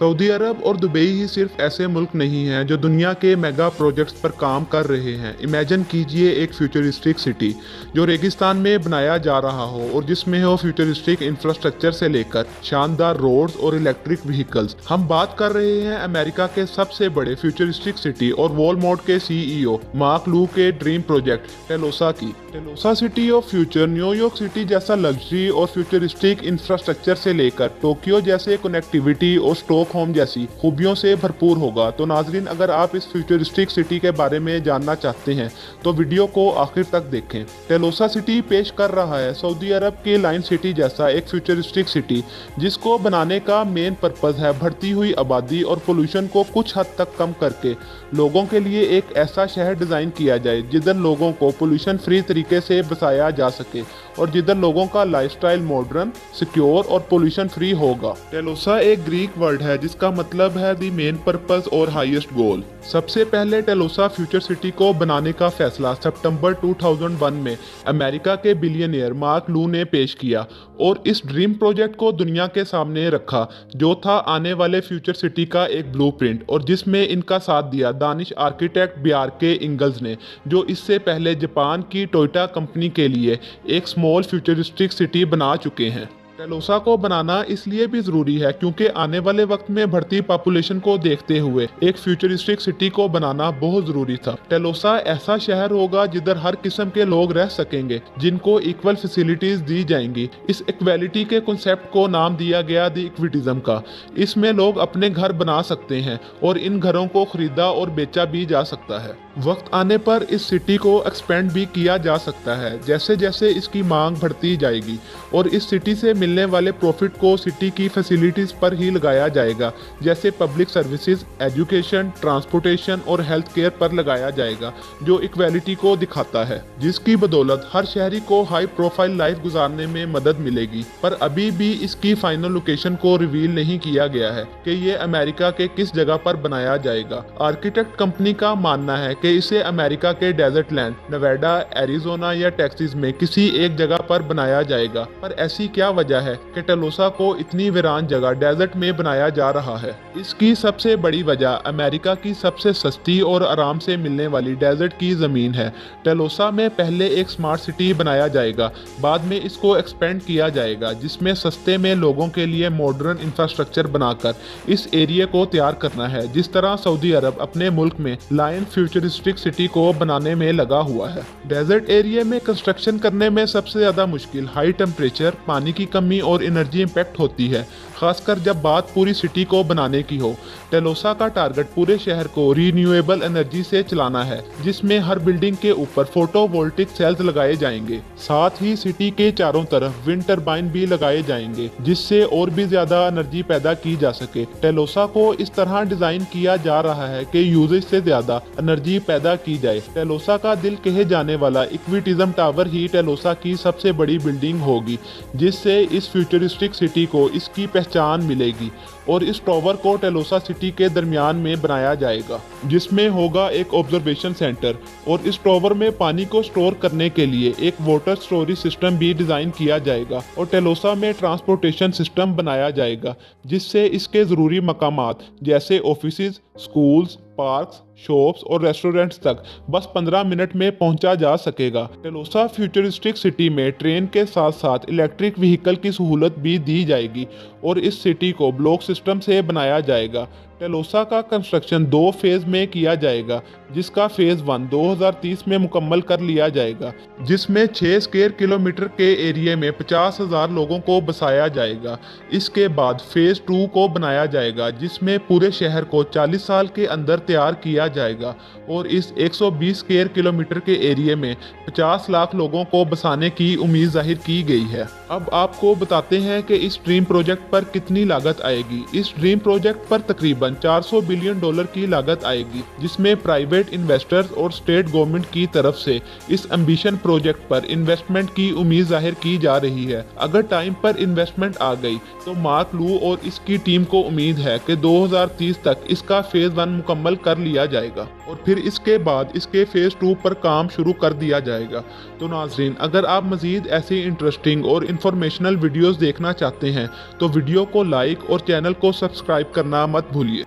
Saudi अरब और Dubai ही सिर्फ ऐसे मुल्क नहीं हैं जो दुनिया के मेगा प्रोजेक्ट्स पर काम कर रहे हैं। इमेजिन कीजिए एक फ्यूचरिस्टिक सिटी जो रेगिस्तान में बनाया जा रहा हो और जिसमें हो फ्यूचरिस्टिक इंफ्रास्ट्रक्चर से लेकर शानदार रोड्स और इलेक्ट्रिक व्हीकल्स। हम बात कर रहे हैं अमेरिका के सबसे बड़े फ्यूचरिस्टिक सिटी और वॉलमार्ट के सीईओ मार्क लू के ड्रीम प्रोजेक्ट टेलोसा की। Telosa city of future New York city जैसा लग्जरी और फ्यूचरिस्टिक इंफ्रास्ट्रक्चर से लेकर टोक्यो जैसे कनेक्टिविटी और स्टॉकहोम जैसी खूबियों से भरपूर होगा। तो नाजरीन, अगर आप इस फ्यूचरिस्टिक सिटी के बारे में जानना चाहते हैं तो वीडियो को आखिर तक देखें। टेलोसा सिटी पेश कर रहा है सऊदी अरब के लाइन सिटी जैसा एक फ्यूचरिस्टिक सिटी जिसको बनाने का मेन पर्पज है बढ़ती हुई आबादी और पोल्यूशन को कुछ हद तक कम करके लोगों के लिए एक ऐसा शहर डिज़ाइन किया जाए जिधर लोगों को पोल्यूशन फ्री तरीके से बसाया जा सके और जिधर लोगों का लाइफस्टाइल मॉडर्न, सिक्योर और पोल्यूशन फ्री होगा। टेलोसा एक ग्रीक वर्ड है जिसका मतलब है द मेन पर्पस और हाईएस्ट गोल। सबसे पहले टेलोसा फ्यूचर सिटी को बनाने का फैसला सितंबर 2001 में अमेरिका के बिलियनियर मार्क लू ने पेश किया और इस ड्रीम प्रोजेक्ट को दुनिया के सामने रखा जो था आने वाले फ्यूचर सिटी का एक ब्लूप्रिंट और जिसमें इनका साथ दिया दानिश आर्किटेक्ट बीआरके इंगल्स ने, जो इससे पहले जापान की टोयोटा कंपनी के लिए एक स्मॉल फ्यूचरिस्टिक सिटी बना चुके हैं। टेलोसा को बनाना इसलिए भी जरूरी है क्योंकि आने वाले वक्त में बढ़ती पॉपुलेशन को देखते हुए एक फ्यूचरिस्टिक सिटी को बनाना बहुत जरूरी था। टेलोसा ऐसा शहर होगा जिधर हर किस्म के लोग रह सकेंगे जिनको इक्वल फैसिलिटीज दी जाएंगी। इस इक्वालिटी के कॉन्सेप्ट को नाम दिया गया द इक्विटिज्म का। इसमें लोग अपने घर बना सकते हैं और इन घरों को खरीदा और बेचा भी जा सकता है। वक्त आने पर इस सिटी को एक्सपेंड भी किया जा सकता है जैसे जैसे इसकी मांग बढ़ती जाएगी और इस सिटी से मिलने वाले प्रॉफिट को सिटी की फैसिलिटीज पर ही लगाया जाएगा, जैसे पब्लिक सर्विसेज, एजुकेशन, ट्रांसपोर्टेशन और हेल्थ केयर पर लगाया जाएगा, जो इक्वालिटी को दिखाता है, जिसकी बदौलत हर शहरी को हाई प्रोफाइल लाइफ गुजारने में मदद मिलेगी। पर अभी भी इसकी फाइनल लोकेशन को रिवील नहीं किया गया है कि ये अमेरिका के किस जगह पर बनाया जाएगा। आर्किटेक्ट कंपनी का मानना है कि इसे अमेरिका के डेजर्ट लैंड, नेवाडा, एरिजोना या टेक्सास में किसी एक जगह पर बनाया जाएगा। पर ऐसी क्या वजह है कि टेलोसा को इतनी वीरान जगह डेजर्ट में बनाया जा रहा है? इसकी सबसे बड़ी वजह अमेरिका की सबसे सस्ती और आराम से मिलने वाली डेजर्ट की जमीन है। टेलोसा में पहले एक स्मार्ट सिटी बनाया जाएगा, बाद में इसको एक्सपेंड किया जाएगा जिसमें सस्ते में लोगों के लिए मॉडर्न इंफ्रास्ट्रक्चर बनाकर इस एरिया को तैयार करना है, जिस तरह सऊदी अरब अपने मुल्क में लायन फ्यूचरिस्टिक सिटी को बनाने में लगा हुआ है। डेजर्ट एरिया में कंस्ट्रक्शन करने में सबसे ज्यादा मुश्किल हाई टेम्परेचर, पानी की कमी और एनर्जी इम्पैक्ट होती है, खासकर जब बात पूरी सिटी को बनाने की हो। टेलोसा का टारगेट पूरे शहर को रीन्यूएबल एनर्जी से चलाना है, जिसमें हर बिल्डिंग के ऊपर फोटोवोल्टिक सेल्स लगाए जाएंगे। साथ ही सिटी के चारों तरफ विंड टरबाइन भी लगाए जाएंगे जिससे और भी ज्यादा एनर्जी पैदा की जा सके। टेलोसा को इस तरह डिजाइन किया जा रहा है कि यूजेज से ज्यादा एनर्जी पैदा की जाए। टेलोसा का दिल कहे जाने वाला इक्विटिज्म टावर ही टेलोसा की सबसे बड़ी बिल्डिंग होगी, जिससे इस फ्यूचरिस्टिक सिटी को इसकी पहचान मिलेगी और इस टावर को टेलोसा सिटी के दरमियान में बनाया जाएगा, जिसमें होगा एक ऑब्जर्वेशन सेंटर और इस टावर में पानी को स्टोर करने के लिए एक वाटर स्टोरेज सिस्टम भी डिजाइन किया जाएगा और टेलोसा में ट्रांसपोर्टेशन सिस्टम बनाया जाएगा जिससे इसके जरूरी मकामात जैसे ऑफिसेज, स्कूल्स, पार्क्स, शॉप्स और रेस्टोरेंट्स तक बस 15 मिनट में पहुंचा जा सकेगा। टेलोसा फ्यूचरिस्टिक सिटी में ट्रेन के साथ साथ इलेक्ट्रिक व्हीकल की सहूलत भी दी जाएगी और इस सिटी को ब्लॉक सिस्टम से बनाया जाएगा। टेलोसा का कंस्ट्रक्शन 2 फेज में किया जाएगा, जिसका फेज 1 2030 में मुकम्मल कर लिया जाएगा, जिसमें 6 स्क्वायर किलोमीटर के एरिया में 50,000 लोगों को बसाया जाएगा। इसके बाद फेज 2 को बनाया जाएगा जिसमें पूरे शहर को 40 साल के अंदर तैयार किया जाएगा और इस 120 स्क्वायर किलोमीटर के एरिया में 50 लाख लोगों को बसाने की उम्मीद जाहिर की गई है। अब आपको बताते हैं कि इस ड्रीम प्रोजेक्ट पर कितनी लागत आएगी। इस ड्रीम प्रोजेक्ट पर तकरीबन तकरीबन 400 बिलियन डॉलर की लागत आएगी, जिसमें प्राइवेट इन्वेस्टर्स और स्टेट गवर्नमेंट की तरफ से इस एम्बिशन प्रोजेक्ट पर इन्वेस्टमेंट की उम्मीद जाहिर की जा रही है। अगर टाइम पर इन्वेस्टमेंट आ गई तो मार्क लू और इसकी टीम को उम्मीद है कि 2030 तक इसका फेज 1 मुकम्मल कर लिया जाएगा और फिर इसके बाद इसके फेज 2 पर काम शुरू कर दिया जाएगा। तो नाजरीन, अगर आप मजीद ऐसी इंटरेस्टिंग और इंफॉर्मेशनल वीडियोस देखना चाहते हैं तो वीडियो को लाइक और चैनल को सब्सक्राइब करना मत भूलिए।